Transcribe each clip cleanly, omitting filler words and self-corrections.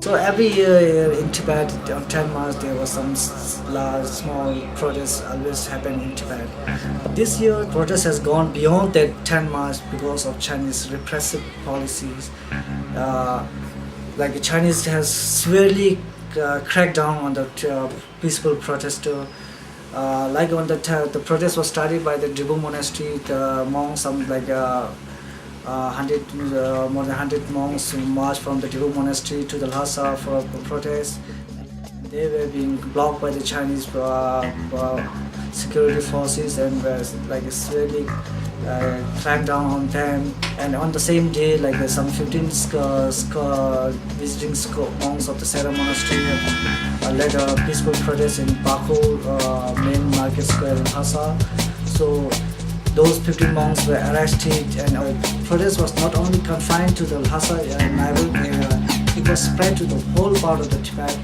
So every year in Tibet on 10 March there was some large, small protests always happen in Tibet. This year protest has gone beyond that 10 March because of Chinese repressive policies. Like the Chinese has severely cracked down on the peaceful protester. Like on the protest was started by the Dribu monastery, the monks, some like more than 100 monks marched from the Tibetan monastery to the Lhasa for protest. They were being blocked by the Chinese security forces and were like severely cracked down on them. And on the same day, like some 15 visiting monks of the Sera monastery have led a peaceful protest in Baku main market square in Lhasa. So those 15 monks were arrested, and the protest was not only confined to the Lhasa neighborhood area, it was spread to the whole part of the Tibet.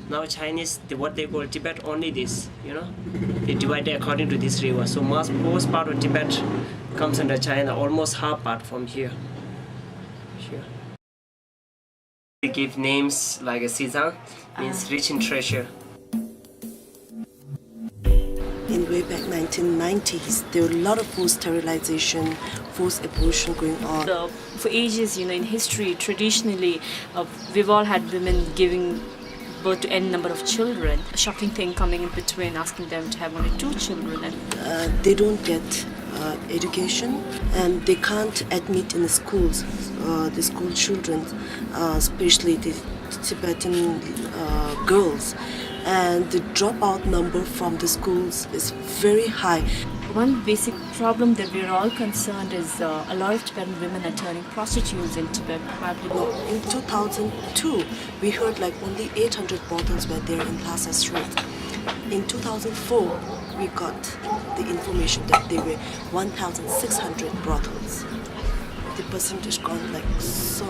Now Chinese, what they call Tibet only this, they divide it according to this river. So most part of Tibet comes under China, almost half part from here. They give names like a Xizang, means rich in treasure. In way back 1990s, there were a lot of forced sterilization, forced abortion going on. For ages, in history, traditionally, we've all had women giving birth to any number of children. A shocking thing coming in between, asking them to have only 2 children. And they don't get education, and they can't admit in the schools, the school children, especially the Tibetan girls. And the dropout number from the schools is very high. One basic problem that we're all concerned is a lot of Tibetan women are turning prostitutes in Tibet. Probably. In 2002, we heard like only 800 brothels were there in Lhasa Street. In 2004, we got the information that there were 1,600 brothels. The percentage gone like so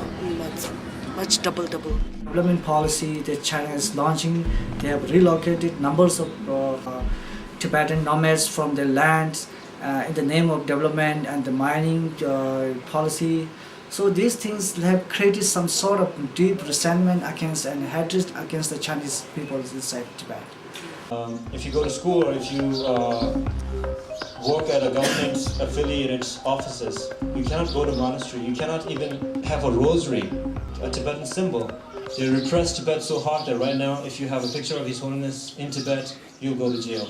much double. Development policy that China is launching, they have relocated numbers of Tibetan nomads from their lands in the name of development and the mining policy. So these things have created some sort of deep resentment against and hatred against the Chinese people inside Tibet. If you go to school or if you work at a government affiliated offices, you cannot go to monastery, you cannot even have a rosary, a Tibetan symbol. They repress Tibet so hard that right now, if you have a picture of His Holiness in Tibet, you'll go to jail.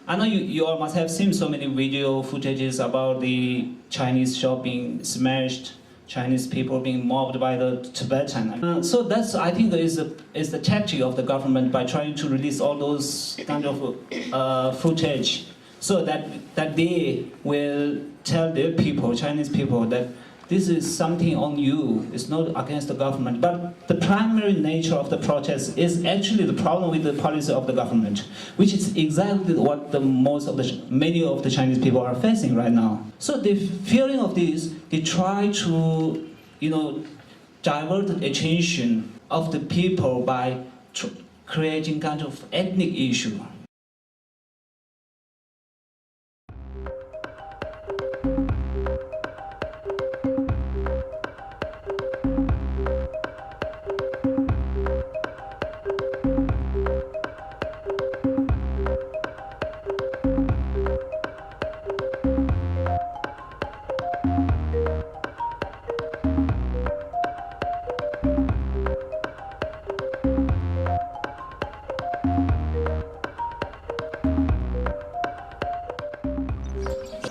I know you all must have seen so many video footages about the Chinese shop being smashed, Chinese people being mobbed by the Tibetan. So that's, I think, is the tactic of the government by trying to release all those kind of footage, so that they will tell their people, Chinese people, that this is something on you, it's not against the government. But the primary nature of the protest is actually the problem with the policy of the government, which is exactly what many of the Chinese people are facing right now. So the fearing of this, they try to, divert the attention of the people by creating kind of ethnic issue.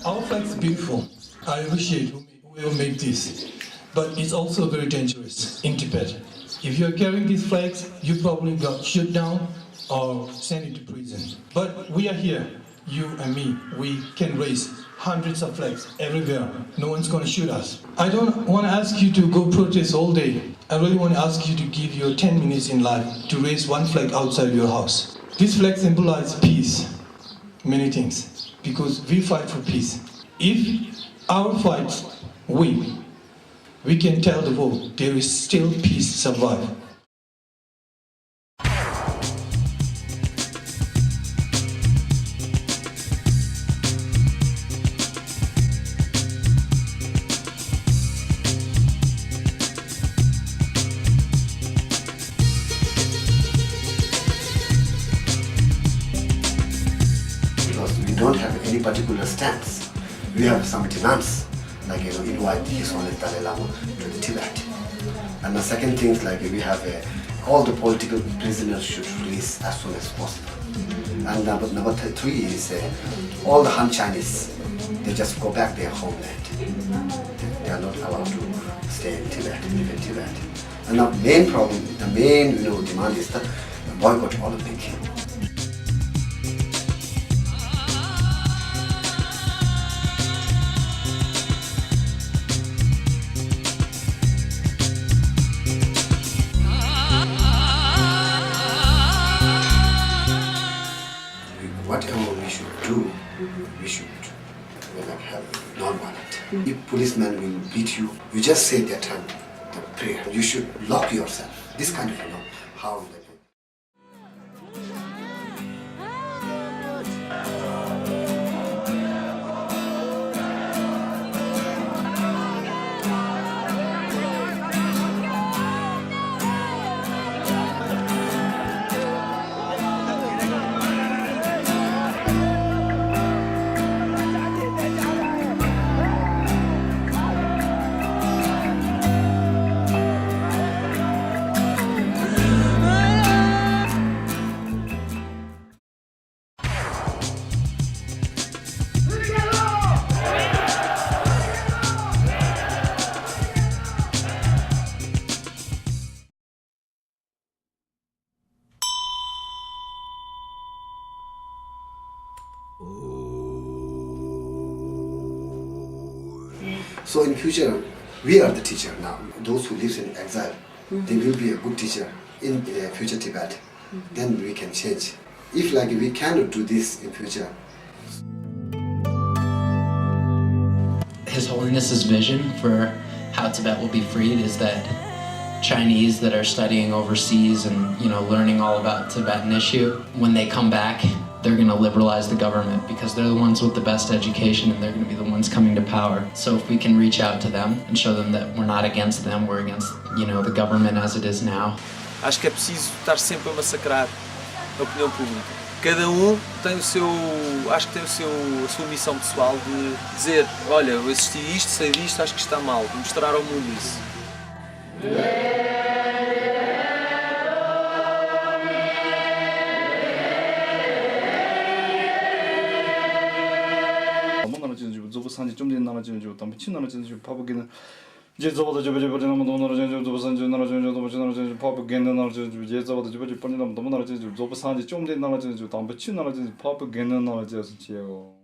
Our flag is beautiful. I appreciate whoever made this, but it's also very dangerous in Tibet. If you are carrying these flags, you probably got shot down or sent into prison. But we are here, you and me. We can raise hundreds of flags everywhere. No one's going to shoot us. I don't want to ask you to go protest all day. I really want to ask you to give your 10 minutes in life to raise one flag outside your house. This flag symbolizes peace, many things, because we fight for peace. If our fights win, we can tell the world there is still peace survive. Because we don't have any particular stance. We have some demands, like invite His Holiness Dalai Lama to the Tibet. And the second thing is like we have all the political prisoners should release as soon as possible. And number three is all the Han Chinese, they just go back their homeland. They are not allowed to stay in Tibet, live in Tibet. And the main problem, the main demand is the boycott Olympic. Whatever we should do, we should have non-violent. If policemen will beat you, you just say their time, the prayer. You should lock yourself. This kind of how they can. So in future, we are the teacher now. Those who live in exile, they will be a good teacher in future Tibet. Then we can change. If we cannot do this in future. His Holiness's vision for how Tibet will be freed is that Chinese that are studying overseas and learning all about Tibetan issue, when they come back, they're going to liberalize the government because they're the ones with the best education and they're going to be the ones coming to power. So if we can reach out to them and show them that we're not against them, we're against the government as it is now. Acho que é preciso estar sempre a massacrar a opinião pública. Cada tem o seu, acho que tem a sua missão pessoal de dizer, olha, eu assisti isto, sei disto, acho que está mal, de mostrar ao mundo isso. 산지 좀 된 나라 지는 좀 미친 나라 지는 좀 파보기는 이제 저보다 저번에 나라 지는 좀 산지 나라 지는 좀 나라 지는 파보기는 나라 지는 이제 저보다 저번에 나라 지는 좀 산지 좀 된 나라 지는 좀 미친 나라 지는 파보기는 나라 지는 지요.